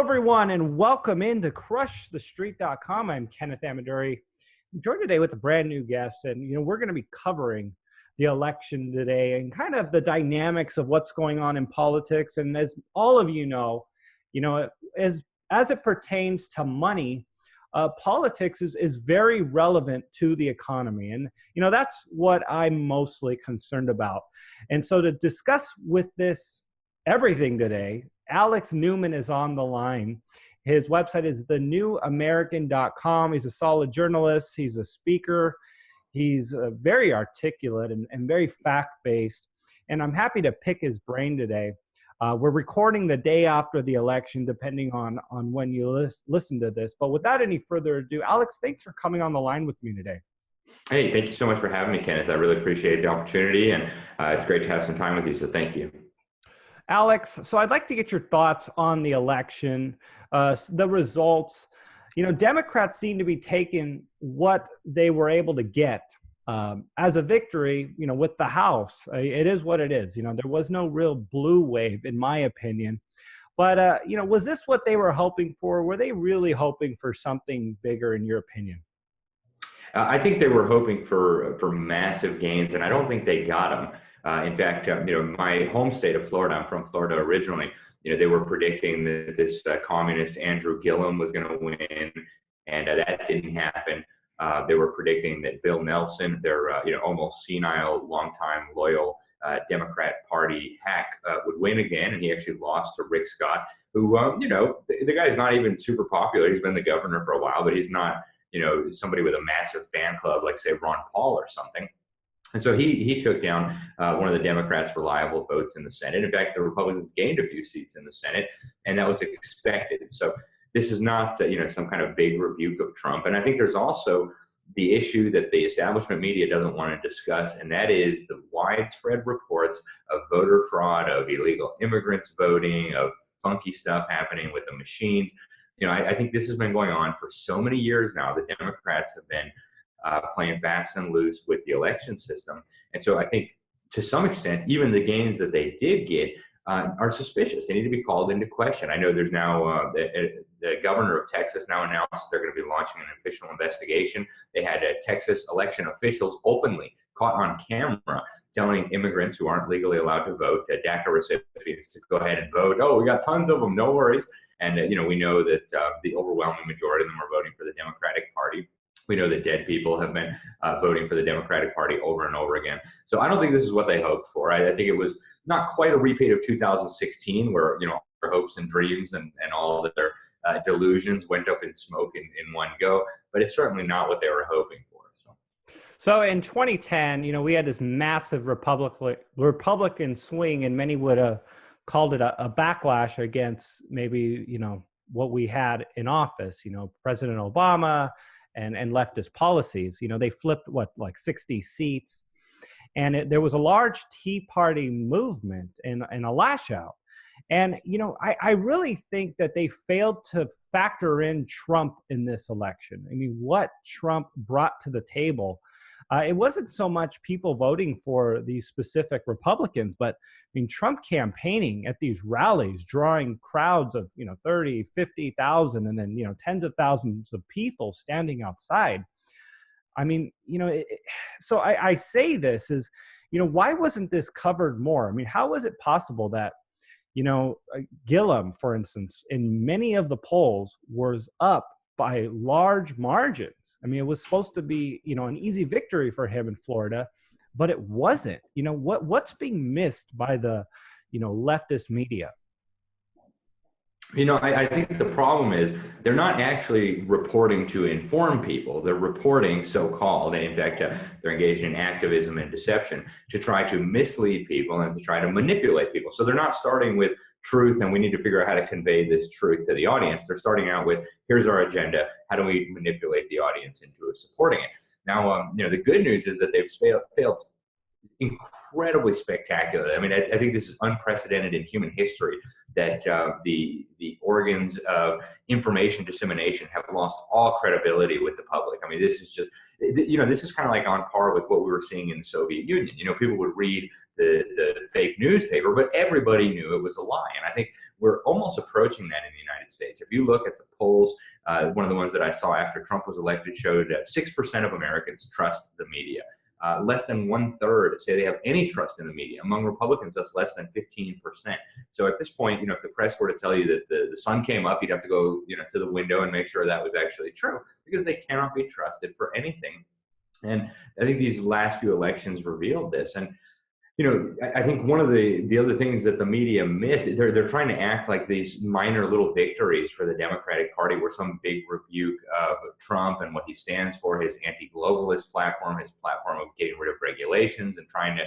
everyone, and welcome into crushthestreet.com. I'm Kenneth Amaduri. I'm joined today with a brand new guest, and we're going to be covering the election today and kind of the dynamics of what's going on in politics. And as all of you know, as it pertains to money, politics is very relevant to the economy, and that's what I'm mostly concerned about. And so to discuss with this everything today, Alex Newman is on the line. His website is thenewamerican.com. He's a solid journalist. He's a speaker. He's very articulate and very fact-based. And I'm happy to pick his brain today. We're recording the day after the election, depending on when you listen to this. But without any further ado, Alex, thanks for coming on the line with me today. Hey, thank you so much for having me, Kenneth. I really appreciate the opportunity, and it's great to have some time with you, so thank you. Alex, so I'd like to get your thoughts on the election, the results. Democrats seem to be taking what they were able to get as a victory, with the House. It is what it is. There was no real blue wave, in my opinion. But, was this what they were hoping for? Were they really hoping for something bigger, in your opinion? I think they were hoping for massive gains, and I don't think they got them. In fact, my home state of Florida, I'm from Florida originally, they were predicting that this communist Andrew Gillum was going to win, and that didn't happen. They were predicting that Bill Nelson, their almost senile, longtime loyal Democrat Party hack, would win again, and he actually lost to Rick Scott, who, the guy's not even super popular. He's been the governor for a while, but he's not, somebody with a massive fan club like, say, Ron Paul or something. And so he took down one of the Democrats' reliable votes in the Senate. In fact, the Republicans gained a few seats in the Senate, and that was expected. So this is not, some kind of big rebuke of Trump. And I think there's also the issue that the establishment media doesn't want to discuss, and that is the widespread reports of voter fraud, of illegal immigrants voting, of funky stuff happening with the machines. I think this has been going on for so many years now. The Democrats have been playing fast and loose with the election system. And so I think to some extent, even the gains that they did get are suspicious. They need to be called into question. I know there's now the governor of Texas now announced they're going to be launching an official investigation. They had Texas election officials openly caught on camera telling immigrants who aren't legally allowed to vote, DACA recipients, to go ahead and vote. Oh, we got tons of them, no worries. And we know that the overwhelming majority of them are voting for the Democratic Party. We know that dead people have been voting for the Democratic Party over and over again. So I don't think this is what they hoped for. I think it was not quite a repeat of 2016 where, their hopes and dreams and all of their delusions went up in smoke in one go, but it's certainly not what they were hoping for. So in 2010, we had this massive Republican swing, and many would have called it a backlash against maybe, what we had in office, President Obama, and leftist policies. They flipped like 60 seats, and there was a large Tea Party movement and a lash out. And I really think that they failed to factor in Trump in this election. I mean, what Trump brought to the table. It wasn't so much people voting for these specific Republicans, but Trump campaigning at these rallies, drawing crowds of 30, 50,000, and then tens of thousands of people standing outside. So I say this is, why wasn't this covered more? How was it possible that Gillum, for instance, in many of the polls was up by large margins? It was supposed to be, an easy victory for him in Florida, but it wasn't. What's being missed by the, leftist media? I think the problem is they're not actually reporting to inform people. They're reporting so-called, and in fact, they're engaged in activism and deception to try to mislead people and to try to manipulate people. So they're not starting with truth, and we need to figure out how to convey this truth to the audience. They're starting out with, here's our agenda. How do we manipulate the audience into supporting it? Now, the good news is that they've failed incredibly spectacular. I mean, I think this is unprecedented in human history that the organs of information dissemination have lost all credibility with the public. I mean, this is just, this is kind of like on par with what we were seeing in the Soviet Union. People would read the fake newspaper, but everybody knew it was a lie. And I think we're almost approaching that in the United States. If you look at the polls, one of the ones that I saw after Trump was elected showed that 6% of Americans trust the media. Less than 1/3 say they have any trust in the media. Among Republicans, that's less than 15%. So at this point, if the press were to tell you that the sun came up, you'd have to go, to the window and make sure that was actually true, because they cannot be trusted for anything. And I think these last few elections revealed this. And I think one of the other things that the media missed, they're trying to act like these minor little victories for the Democratic Party were some big rebuke of Trump and what he stands for, his anti-globalist platform, his platform of getting rid of regulations and trying to,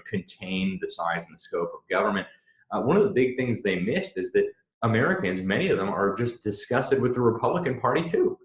contain the size and the scope of government. One of the big things they missed is that Americans, many of them, are just disgusted with the Republican Party too.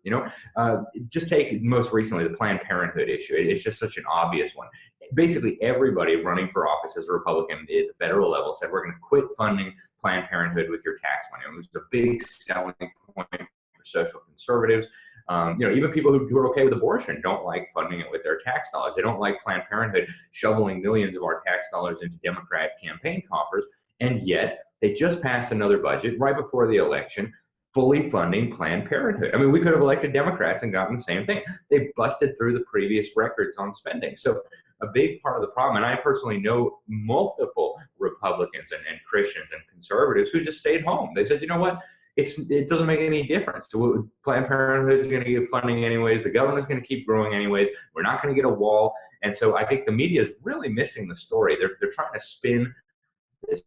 Just take most recently the Planned Parenthood issue. It's just such an obvious one. Basically, everybody running for office as a Republican at the federal level said, we're going to quit funding Planned Parenthood with your tax money. It was a big selling point for social conservatives. Even people who are okay with abortion don't like funding it with their tax dollars. They don't like Planned Parenthood shoveling millions of our tax dollars into Democrat campaign coffers. And yet, they just passed another budget right before the election, fully funding Planned Parenthood. I mean, we could have elected Democrats and gotten the same thing. They busted through the previous records on spending. So a big part of the problem, and I personally know multiple Republicans and Christians and conservatives who just stayed home. They said, you know what? It doesn't make any difference. Planned Parenthood is going to get funding anyways. The government's going to keep growing anyways. We're not going to get a wall. And so I think the media is really missing the story. They're trying to spin this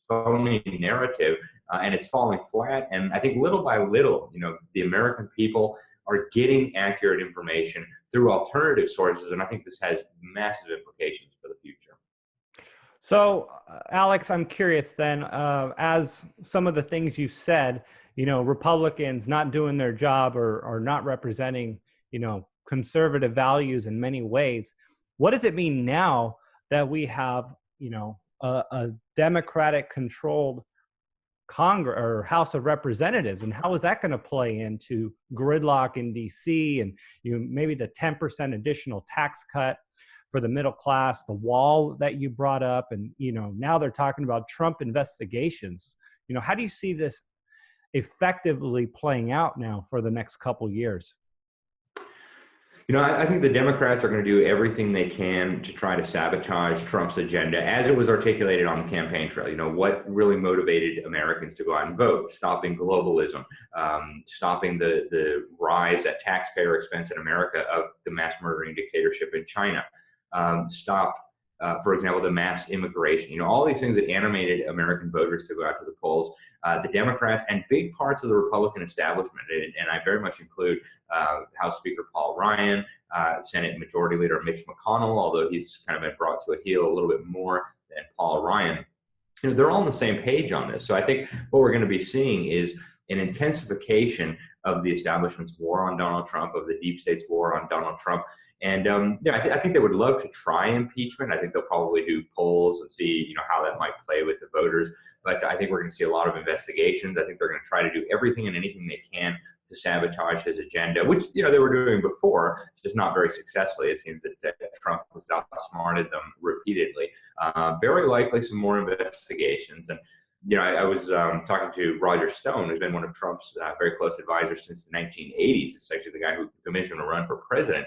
phony narrative, and it's falling flat. And I think little by little, the American people are getting accurate information through alternative sources, and I think this has massive implications for the future. So, Alex, I'm curious then, as some of the things you said, Republicans not doing their job or not representing, conservative values in many ways, what does it mean now that we have, a Democratic-controlled Congress or House of Representatives, and how is that going to play into gridlock in DC and maybe the 10% additional tax cut for the middle class, the wall that you brought up, and now they're talking about Trump investigations. How do you see this effectively playing out now for the next couple years? I think the Democrats are going to do everything they can to try to sabotage Trump's agenda as it was articulated on the campaign trail. What really motivated Americans to go out and vote? Stopping globalism, stopping the rise at taxpayer expense in America of the mass murdering dictatorship in China, stop, for example, the mass immigration. All these things that animated American voters to go out to the polls. The Democrats and big parts of the Republican establishment, and I very much include House Speaker Paul Ryan, Senate Majority Leader Mitch McConnell, although he's kind of been brought to a heel a little bit more than Paul Ryan. They're all on the same page on this. So I think what we're going to be seeing is an intensification of the establishment's war on Donald Trump, of the deep state's war on Donald Trump. And I think they would love to try impeachment. I think they'll probably do polls and see, how that might play with the voters. But I think we're going to see a lot of investigations. I think they're going to try to do everything and anything they can to sabotage his agenda, which they were doing before, just not very successfully. It seems that Trump has outsmarted them repeatedly. Very likely some more investigations. And I was talking to Roger Stone, who's been one of Trump's very close advisors since the 1980s. It's actually the guy who convinced him to run for president.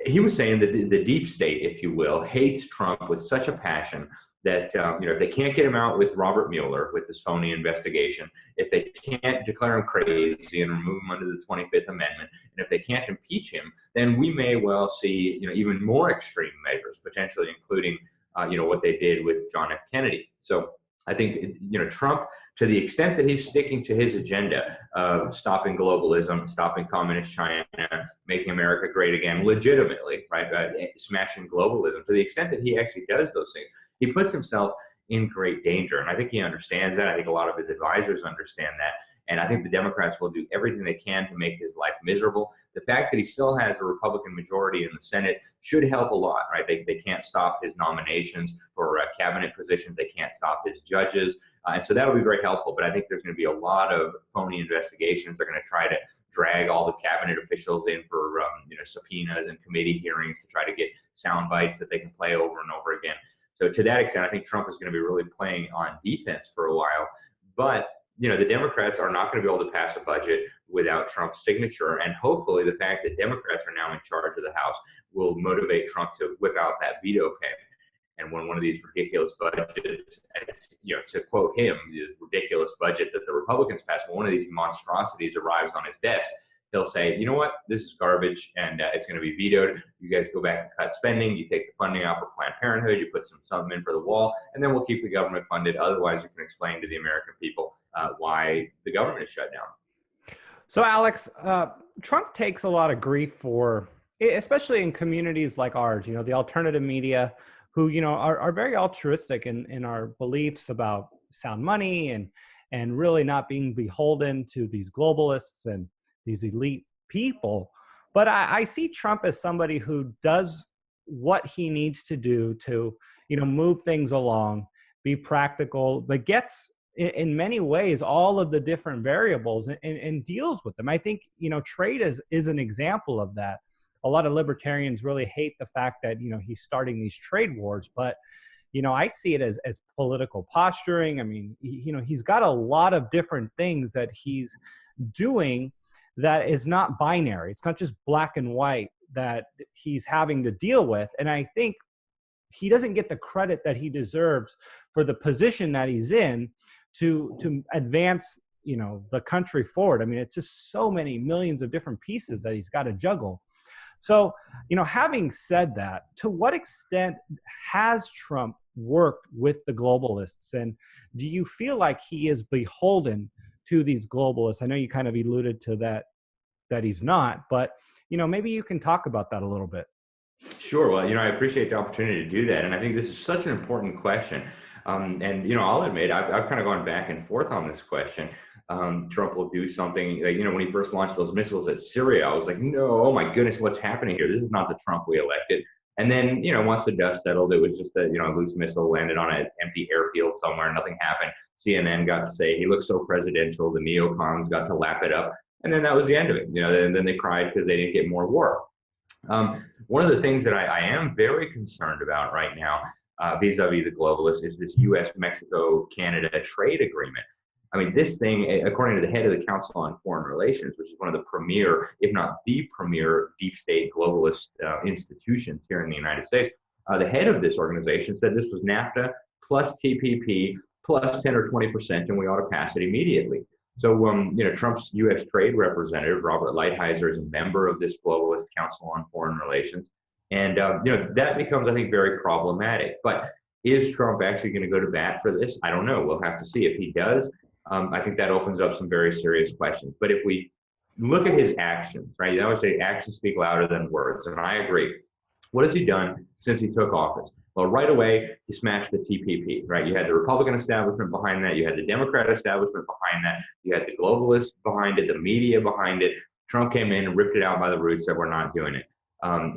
He was saying that the deep state, if you will, hates Trump with such a passion that if they can't get him out with Robert Mueller with this phony investigation, if they can't declare him crazy and remove him under the 25th Amendment, and if they can't impeach him, then we may well see even more extreme measures, potentially including what they did with John F. Kennedy. So I think Trump, to the extent that he's sticking to his agenda of stopping globalism, stopping communist China, making America great again, legitimately, right, smashing globalism, to the extent that he actually does those things, he puts himself in great danger. And I think he understands that. I think a lot of his advisors understand that. And I think the Democrats will do everything they can to make his life miserable. The fact that he still has a Republican majority in the Senate should help a lot, right? They can't stop his nominations for cabinet positions. They can't stop his judges. And so that'll be very helpful. But I think there's going to be a lot of phony investigations. They're going to try to drag all the cabinet officials in for subpoenas and committee hearings to try to get sound bites that they can play over and over again. So to that extent, I think Trump is going to be really playing on defense for a while. But the Democrats are not going to be able to pass a budget without Trump's signature. And hopefully the fact that Democrats are now in charge of the House will motivate Trump to whip out that veto pen. And when one of these ridiculous budgets, to quote him, this ridiculous budget that the Republicans passed, when one of these monstrosities arrives on his desk, he'll say, you know what, this is garbage and it's going to be vetoed. You guys go back and cut spending. You take the funding out for Planned Parenthood. You put something in for the wall, and then we'll keep the government funded. Otherwise, you can explain to the American people why the government is shut down. So, Alex, Trump takes a lot of grief for, especially in communities like ours, the alternative media, who, are very altruistic in our beliefs about sound money and really not being beholden to these globalists and these elite people. But I see Trump as somebody who does what he needs to do to, move things along, be practical, but gets in many ways all of the different variables and deals with them. I think, trade is an example of that. A lot of libertarians really hate the fact that, he's starting these trade wars, but, I see it as political posturing. I mean, he's got a lot of different things that he's doing that is not binary. It's not just black and white that he's having to deal with. And I think he doesn't get the credit that he deserves for the position that he's in to advance, the country forward. I mean, it's just so many millions of different pieces that he's got to juggle. So, having said that, to what extent has Trump worked with the globalists? And do you feel like he is beholden to these globalists? I know you kind of alluded to that he's not, but, maybe you can talk about that a little bit. Sure. Well, I appreciate the opportunity to do that. And I think this is such an important question. And, I'll admit, I've kind of gone back and forth on this question. Trump will do something like, when he first launched those missiles at Syria, I was like, no, oh my goodness, what's happening here? This is not the Trump we elected. And then, once the dust settled, it was just a loose missile landed on an empty airfield somewhere. Nothing happened. CNN got to say he looks so presidential. The neocons got to lap it up. And then that was the end of it. And then they cried because they didn't get more war. One of the things that I am very concerned about right now, vis-a-vis the globalists, is this U.S.-Mexico-Canada trade agreement. I mean, this thing, according to the head of the Council on Foreign Relations, which is one of the premier, if not the premier, deep state globalist institutions here in the United States, the head of this organization said this was NAFTA plus TPP plus 10 or 20%, and we ought to pass it immediately. So, Trump's U.S. trade representative, Robert Lighthizer, is a member of this globalist Council on Foreign Relations. And, that becomes, I think, very problematic. But is Trump actually going to go to bat for this? I don't know. We'll have to see. If he does, I think that opens up some very serious questions. But if we look at his actions, right, I would say actions speak louder than words. And I agree. What has he done since he took office? Well, right away, he smashed the TPP, right? You had the Republican establishment behind that. You had the Democrat establishment behind that. You had the globalists behind it, the media behind it. Trump came in and ripped it out by the roots, said we're not doing it.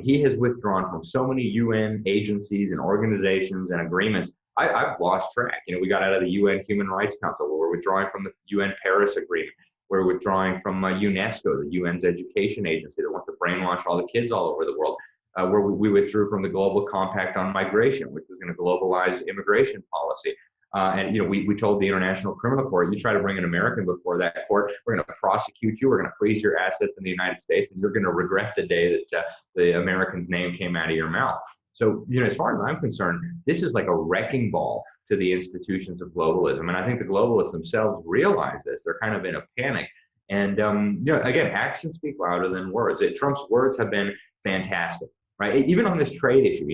He has withdrawn from so many UN agencies and organizations and agreements. I've lost track. We got out of the UN Human Rights Council. We're withdrawing from the UN Paris Agreement. We're withdrawing from UNESCO, the UN's education agency that wants to brainwash all the kids all over the world. Where we withdrew from the Global Compact on Migration, which was going to globalize immigration policy. And we told the International Criminal Court, you try to bring an American before that court, we're going to prosecute you, we're going to freeze your assets in the United States, and you're going to regret the day that the American's name came out of your mouth. So, as far as I'm concerned, this is like a wrecking ball to the institutions of globalism. And I think the globalists themselves realize this. They're kind of in a panic. And, again, actions speak louder than words. Trump's words have been fantastic. Right, even on this trade issue,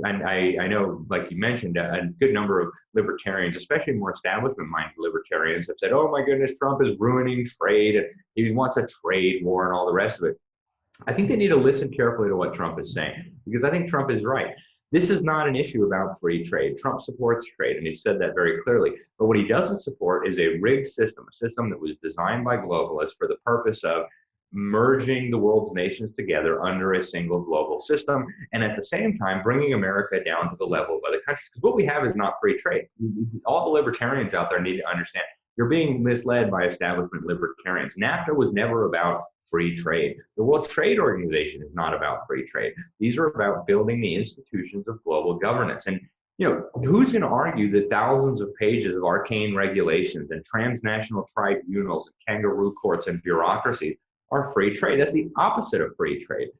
I know, like you mentioned, a good number of libertarians, especially more establishment-minded libertarians, have said, "Oh my goodness, Trump is ruining trade, and he wants a trade war, and all the rest of it." I think they need to listen carefully to what Trump is saying, because I think Trump is right. This is not an issue about free trade. Trump supports trade, and he said that very clearly. But what he doesn't support is a rigged system, a system that was designed by globalists for the purpose of merging the world's nations together under a single global system, and at the same time bringing America down to the level of other countries. Because what we have is not free trade. All the libertarians out there need to understand you're being misled by establishment libertarians. NAFTA was never about free trade. The World Trade Organization is not about free trade. These are about building the institutions of global governance. And who's going to argue that thousands of pages of arcane regulations and transnational tribunals and kangaroo courts and bureaucracies are free trade? That's the opposite of free trade.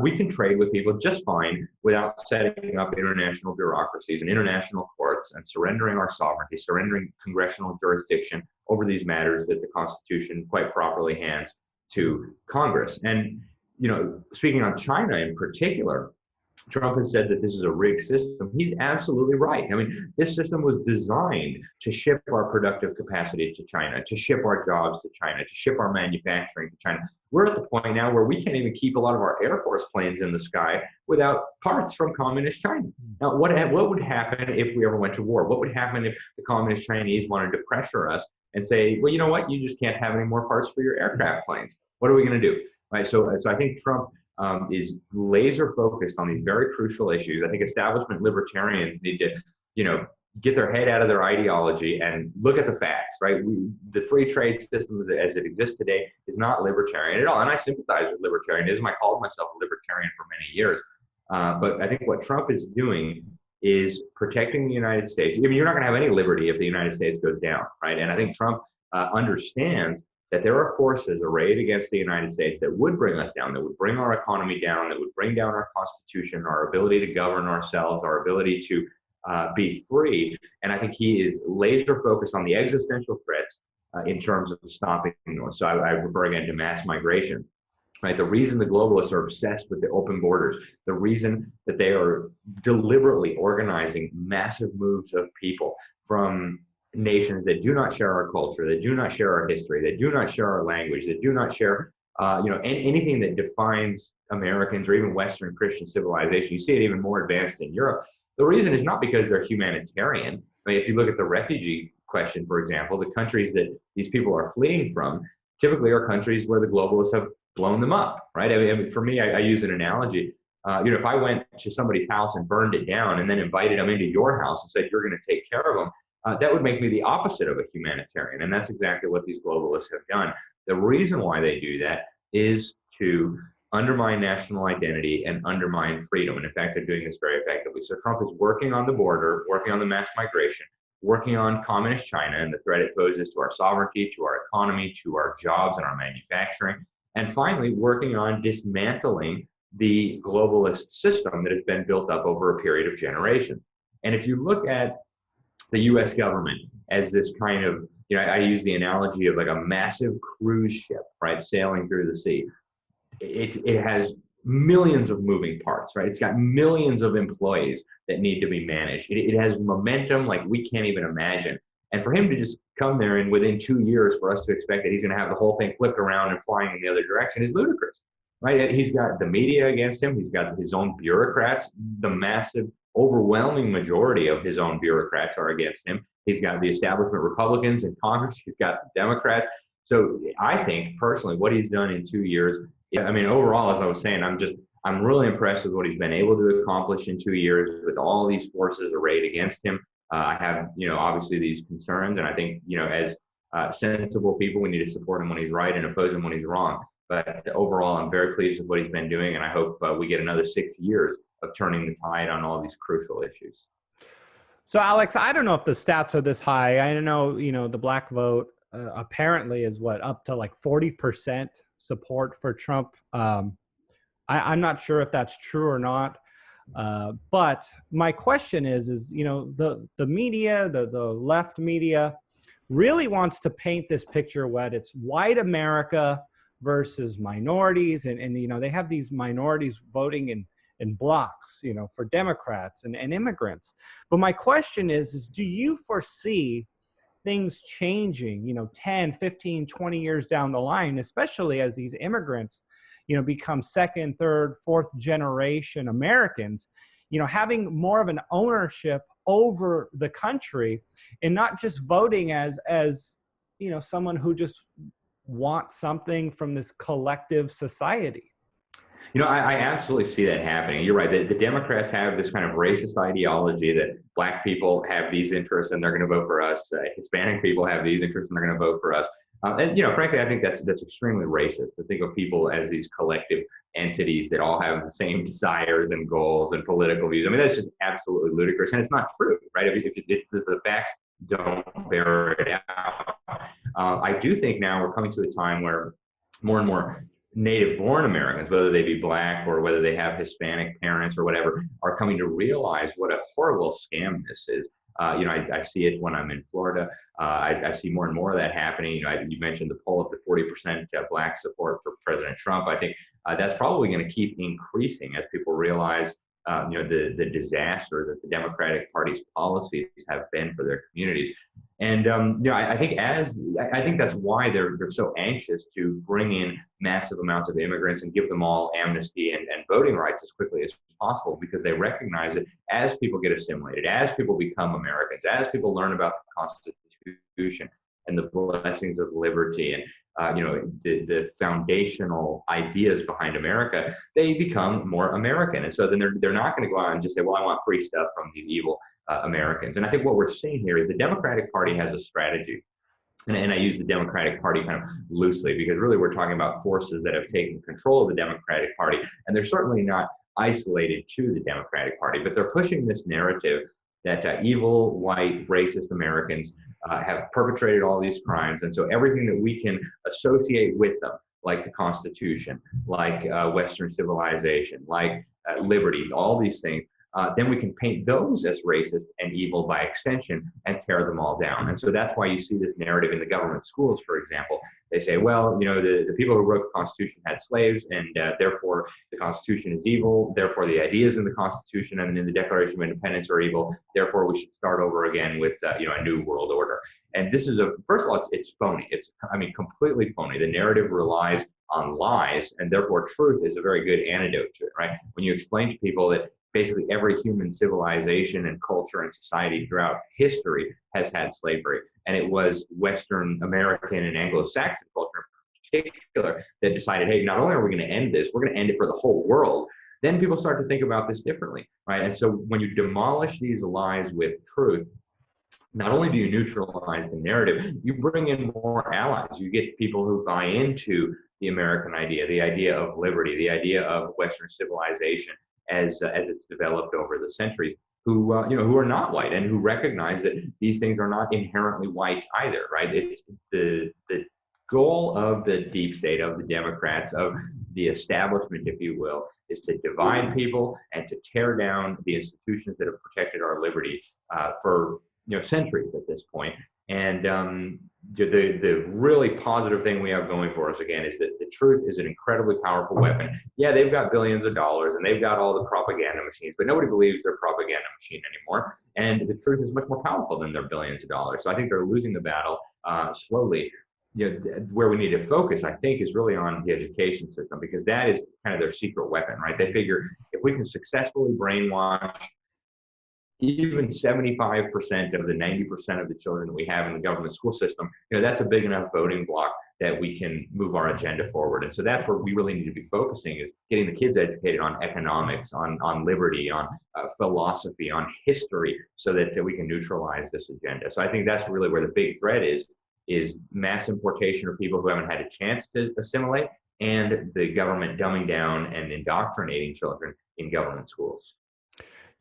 We can trade with people just fine without setting up international bureaucracies and international courts and surrendering our sovereignty, surrendering congressional jurisdiction over these matters that the Constitution quite properly hands to Congress. And, speaking on China in particular, Trump has said that this is a rigged system. He's absolutely right. I mean, this system was designed to ship our productive capacity to China, to ship our jobs to China, to ship our manufacturing to China. We're at the point now where we can't even keep a lot of our Air Force planes in the sky without parts from communist China. Now, what would happen if we ever went to war? What would happen if the communist Chinese wanted to pressure us and say, well, you know what? You just can't have any more parts for your aircraft planes. What are we going to do? Right. So I think Trump is laser focused on these very crucial issues. I think establishment libertarians need to, get their head out of their ideology and look at the facts, right? The free trade system as it exists today is not libertarian at all. And I sympathize with libertarianism. I called myself a libertarian for many years. But I think what Trump is doing is protecting the United States. I mean, you're not going to have any liberty if the United States goes down, right? And I think Trump understands that there are forces arrayed against the United States that would bring us down, that would bring our economy down, that would bring down our Constitution, our ability to govern ourselves, our ability to be free. And I think he is laser focused on the existential threats in terms of stopping those. So I refer again to mass migration. Right? The reason the globalists are obsessed with the open borders, the reason that they are deliberately organizing massive moves of people from nations that do not share our culture, that do not share our history, that do not share our language, that do not share anything that defines Americans or even Western Christian civilization. You see it even more advanced in Europe. The reason is not because they're humanitarian. I mean, if you look at the refugee question, for example, the countries that these people are fleeing from typically are countries where the globalists have blown them up, right? I mean, for me, I use an analogy. If I went to somebody's house and burned it down and then invited them into your house and said, you're going to take care of them, that would make me the opposite of a humanitarian. And that's exactly what these globalists have done. The reason why they do that is to undermine national identity and undermine freedom. And in fact, they're doing this very effectively. So Trump is working on the border, working on the mass migration, working on communist China and the threat it poses to our sovereignty, to our economy, to our jobs and our manufacturing. And finally, working on dismantling the globalist system that has been built up over a period of generations. And if you look at the US government as this kind of, I use the analogy of like a massive cruise ship, right, sailing through the sea. It has millions of moving parts, right? It's got millions of employees that need to be managed. It has momentum like we can't even imagine. And for him to just come there and within 2 years for us to expect that he's going to have the whole thing flipped around and flying in the other direction is ludicrous, right? He's got the media against him. He's got his own bureaucrats. The massive, overwhelming majority of his own bureaucrats are against him. He's got the establishment Republicans in Congress. He's got the Democrats. So I think personally what he's done in 2 years, overall, as I was saying, I'm really impressed with what he's been able to accomplish in 2 years with all these forces arrayed against him. I have, obviously these concerns, and I think, as sensible people, we need to support him when he's right and oppose him when he's wrong. But overall, I'm very pleased with what he's been doing, and I hope we get another 6 years of turning the tide on all these crucial issues. So, Alex, I don't know if the stats are this high. I know, the black vote apparently is up to like 40% support for Trump. I'm not sure if that's true or not. But my question is the media, the left media really wants to paint this picture where it's white America versus minorities. And they have these minorities voting in blocks, for Democrats and immigrants. But my question is do you foresee things changing, 10, 15, 20 years down the line, especially as these immigrants, become second, third, fourth generation Americans? having more of an ownership over the country and not just voting as someone who just wants something from this collective society. I absolutely see that happening. You're right. The Democrats have this kind of racist ideology that black people have these interests and they're going to vote for us. Hispanic people have these interests and they're going to vote for us. And frankly, I think that's extremely racist to think of people as these collective entities that all have the same desires and goals and political views. I mean, that's just absolutely ludicrous, and it's not true, right? If the facts don't bear it out. I do think now we're coming to a time where more and more native-born Americans, whether they be black or whether they have Hispanic parents or whatever, are coming to realize what a horrible scam this is. I see it when I'm in Florida. I see more and more of that happening. You mentioned the poll of the 40% black support for President Trump. I think that's probably going to keep increasing as people realize, the disaster that the Democratic Party's policies have been for their communities. And I think that's why they're so anxious to bring in massive amounts of immigrants and give them all amnesty and voting rights as quickly as possible, because they recognize that as people get assimilated, as people become Americans, as people learn about the Constitution and the blessings of liberty and the foundational ideas behind America, they become more American. And so then they're not going to go out and just say, well, I want free stuff from these evil Americans. And I think what we're seeing here is the Democratic Party has a strategy. And I use the Democratic Party kind of loosely because really we're talking about forces that have taken control of the Democratic Party. And they're certainly not isolated to the Democratic Party, but they're pushing this narrative that evil, white, racist Americans have perpetrated all these crimes. And so everything that we can associate with them, like the Constitution, like Western civilization, like liberty, all these things, then we can paint those as racist and evil by extension and tear them all down. And so that's why you see this narrative in the government schools, for example. They say, well, the people who wrote the Constitution had slaves, and therefore the Constitution is evil, therefore the ideas in the Constitution and in the Declaration of Independence are evil, therefore we should start over again with a new world order. And this is first of all, it's phony. It's completely phony. The narrative relies on lies, and therefore truth is a very good antidote to it, right? When you explain to people that basically every human civilization and culture and society throughout history has had slavery. And it was Western American and Anglo-Saxon culture in particular that decided, hey, not only are we going to end this, we're going to end it for the whole world. Then people start to think about this differently, right? And so when you demolish these lies with truth, not only do you neutralize the narrative, you bring in more allies. You get people who buy into the American idea, the idea of liberty, the idea of Western civilization, as it's developed over the centuries, who are not white and who recognize that these things are not inherently white either, right? It's the goal of the deep state, of the Democrats, of the establishment, if you will, is to divide people and to tear down the institutions that have protected our liberty for centuries at this point. And the really positive thing we have going for us, again, is that the truth is an incredibly powerful weapon. Yeah, they've got billions of dollars and they've got all the propaganda machines, but nobody believes their propaganda machine anymore. And the truth is much more powerful than their billions of dollars. So I think they're losing the battle slowly. Where we need to focus, I think, is really on the education system, because that is kind of their secret weapon, right? They figure if we can successfully brainwash even 75% of the 90% of the children that we have in the government school system, that's a big enough voting block that we can move our agenda forward. And so that's where we really need to be focusing, is getting the kids educated on economics, on liberty, on philosophy, on history, so that we can neutralize this agenda. So I think that's really where the big threat is mass importation of people who haven't had a chance to assimilate, and the government dumbing down and indoctrinating children in government schools.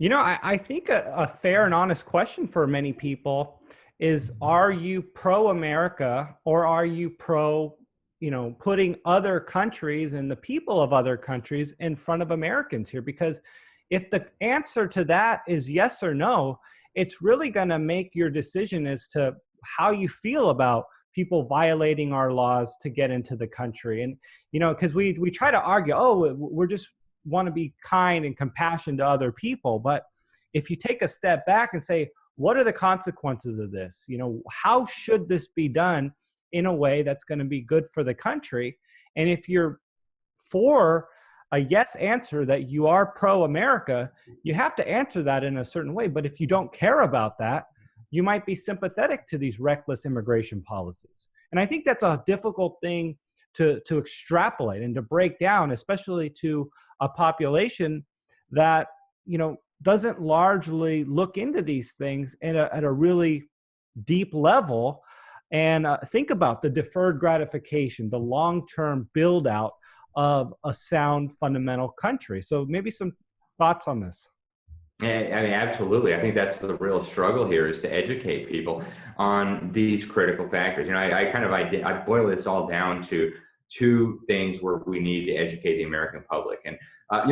I think a fair and honest question for many people is, are you pro-America, or are you pro, putting other countries and the people of other countries in front of Americans here? Because if the answer to that is yes or no, it's really going to make your decision as to how you feel about people violating our laws to get into the country. And, because we try to argue, we're just want to be kind and compassionate to other people. But if you take a step back and say, what are the consequences of this? How should this be done in a way that's going to be good for the country? And if you're for a yes answer that you are pro-America, you have to answer that in a certain way. But if you don't care about that, you might be sympathetic to these reckless immigration policies. And I think that's a difficult thing to extrapolate and to break down, especially to a population that, doesn't largely look into these things at a really deep level and think about the deferred gratification, the long-term build out of a sound fundamental country. So maybe some thoughts on this. Yeah, I mean, absolutely. I think that's the real struggle here, is to educate people on these critical factors. I boil this all down to two things where we need to educate the American public. And,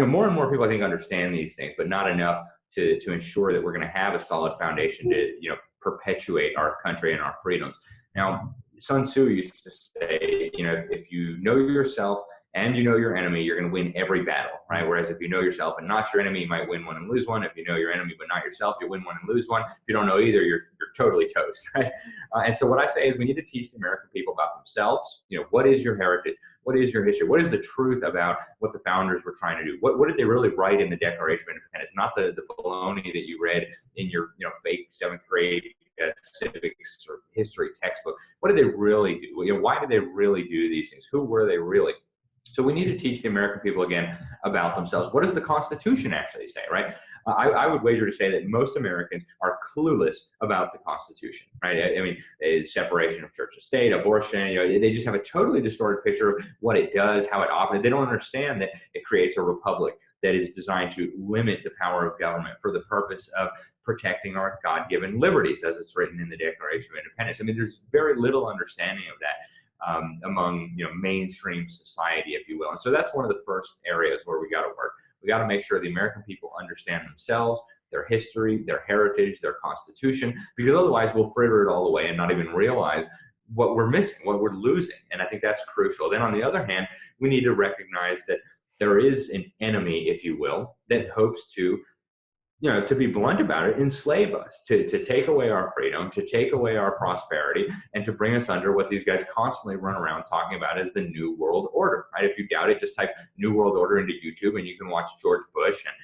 more and more people, I think, understand these things, but not enough to ensure that we're going to have a solid foundation to, perpetuate our country and our freedoms. Now, Sun Tzu used to say, if you know yourself and you know your enemy, you're going to win every battle, right? Whereas if you know yourself and not your enemy, you might win one and lose one. If you know your enemy but not yourself, you win one and lose one. If you don't know either, you're totally toast, right? And so what I say is we need to teach the American people about themselves. What is your heritage? What is your history? What is the truth about what the founders were trying to do? What did they really write in the Declaration of Independence? Not the baloney that you read in your fake seventh grade civics or history textbook. What did they really do? Why did they really do these things? Who were they really? So we need to teach the American people again about themselves. What does the Constitution actually say, right? I would wager to say that most Americans are clueless about the Constitution, right? I mean, separation of church and state, abortion, they just have a totally distorted picture of what it does, how it operates. They don't understand that it creates a republic that is designed to limit the power of government for the purpose of protecting our God-given liberties, as it's written in the Declaration of Independence. I mean, there's very little understanding of that among mainstream society, if you will. And so that's one of the first areas where we got to work. We got to make sure the American people understand themselves, their history, their heritage, their Constitution, because otherwise we'll fritter it all away and not even realize what we're missing, what we're losing. And I think that's crucial. Then on the other hand, we need to recognize that there is an enemy, if you will, that hopes to, to be blunt about it, enslave us, to take away our freedom, to take away our prosperity, and to bring us under what these guys constantly run around talking about as the New World Order, right? If you doubt it, just type New World Order into YouTube and you can watch George Bush and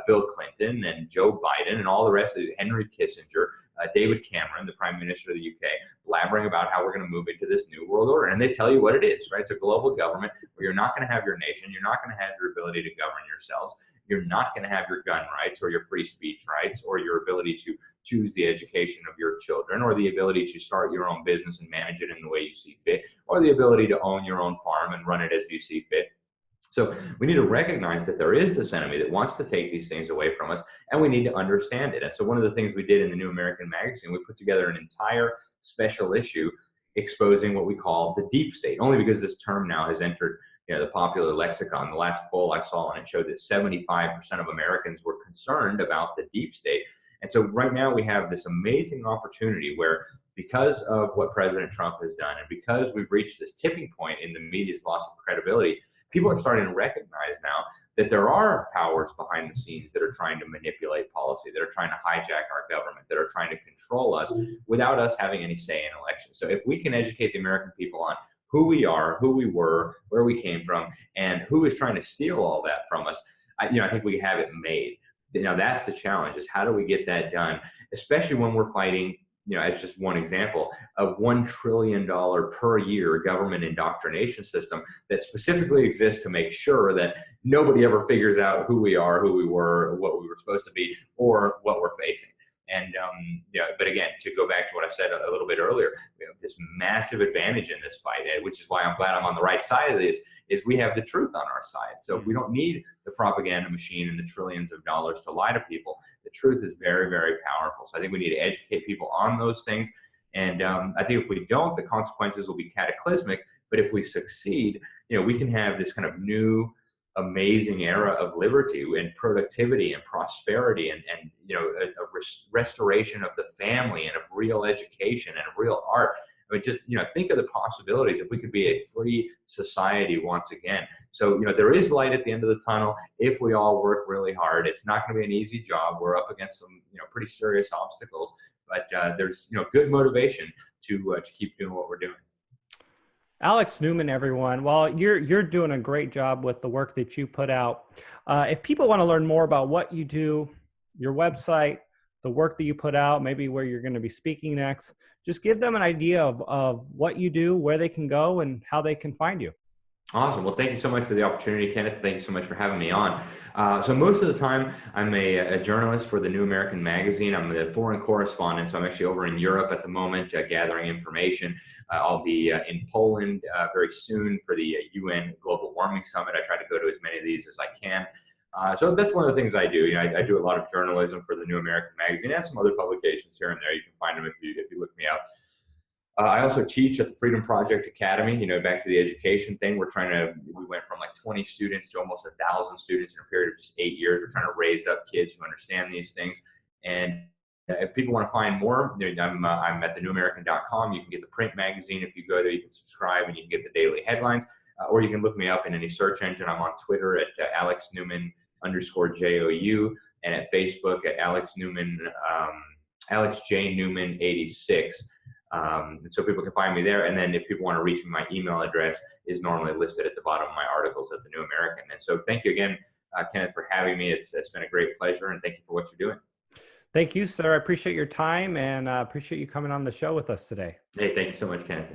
Bill Clinton and Joe Biden and all the rest of Henry Kissinger, David Cameron, the Prime Minister of the UK, blabbering about how we're going to move into this New World Order. And they tell you what it is, right? It's a global government where you're not going to have your nation, you're not going to have your ability to govern yourselves, you're not going to have your gun rights or your free speech rights or your ability to choose the education of your children or the ability to start your own business and manage it in the way you see fit or the ability to own your own farm and run it as you see fit. So we need to recognize that there is this enemy that wants to take these things away from us, and we need to understand it. And so one of the things we did in the New American Magazine, we put together an entire special issue exposing what we call the deep state, only because this term now has entered the popular lexicon. The last poll I saw on it showed that 75% of Americans were concerned about the deep state. And so right now we have this amazing opportunity where, because of what President Trump has done and because we've reached this tipping point in the media's loss of credibility, people are starting to recognize now that there are powers behind the scenes that are trying to manipulate policy, that are trying to hijack our government, that are trying to control us without us having any say in elections. So if we can educate the American people on who we are, who we were, where we came from, and who is trying to steal all that from us, I think we have it made. Now that's the challenge, is how do we get that done, especially when we're fighting, as just one example, a $1 trillion per year government indoctrination system that specifically exists to make sure that nobody ever figures out who we are, who we were, what we were supposed to be, or what we're facing. And, but again, to go back to what I said a little bit earlier, we have this massive advantage in this fight, which is why I'm glad I'm on the right side of this, is we have the truth on our side. So we don't need the propaganda machine and the trillions of dollars to lie to people. The truth is very, very powerful. So I think we need to educate people on those things. And I think if we don't, the consequences will be cataclysmic. But if we succeed, we can have this kind of new, amazing era of liberty and productivity and prosperity and a restoration of the family and of real education and of real art. I mean, just, think of the possibilities if we could be a free society once again. So, there is light at the end of the tunnel if we all work really hard. It's not going to be an easy job. We're up against some, pretty serious obstacles, but there's, good motivation to keep doing what we're doing. Alex Newman, everyone. Well, you're doing a great job with the work that you put out. If people want to learn more about what you do, your website, the work that you put out, maybe where you're going to be speaking next, just give them an idea of what you do, where they can go, and how they can find you. Awesome. Well, thank you so much for the opportunity, Kenneth. Thank you so much for having me on. So most of the time, I'm a journalist for the New American Magazine. I'm the foreign correspondent, so I'm actually over in Europe at the moment, gathering information. I'll be in Poland very soon for the UN Global Warming Summit. I try to go to as many of these as I can. So that's one of the things I do. I do a lot of journalism for the New American Magazine and some other publications here and there. You can find them if you look me up. I also teach at the Freedom Project Academy, back to the education thing. We went from like 20 students to almost 1,000 students in a period of just 8 years. We're trying to raise up kids who understand these things. And if people want to find more, I'm at thenewamerican.com. You can get the print magazine. If you go there, you can subscribe and you can get the daily headlines. Or you can look me up in any search engine. I'm on Twitter at Alex Newman _JOU, and at Facebook at Alex Newman, Alex J. Newman 86. And so people can find me there. And then if people want to reach me, my email address is normally listed at the bottom of my articles at the New American. And so thank you again, Kenneth, for having me. It's been a great pleasure. And thank you for what you're doing. Thank you, sir. I appreciate your time and appreciate you coming on the show with us today. Hey, thank you so much, Kenneth.